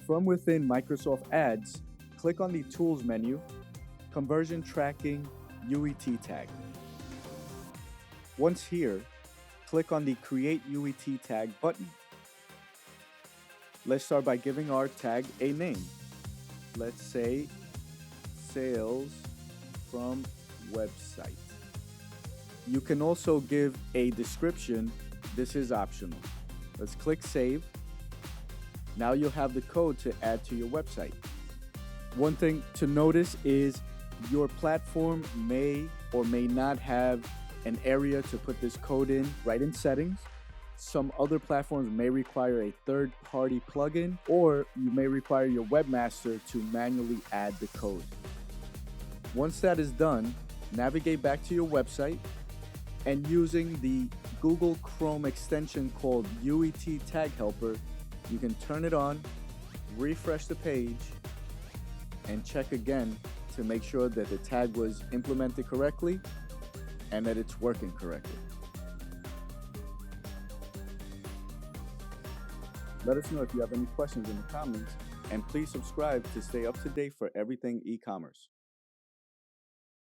From within Microsoft Ads, click on the Tools menu, Conversion Tracking UET tag. Once here, click on the Create UET tag button. Let's start by giving our tag a name. Let's say Sales from Website. You can also give a description. This is optional. Let's click Save. Now you'll have the code to add to your website. One thing to notice is your platform may or may not have an area to put this code in right in settings. Some other platforms may require a third-party plugin, or you may require your webmaster to manually add the code. Once that is done, navigate back to your website and using the Google Chrome extension called UET Tag Helper, you can turn it on, refresh the page, and check again to make sure that the tag was implemented correctly and that it's working correctly. Let us know if you have any questions in the comments, and please subscribe to stay up to date for everything e-commerce.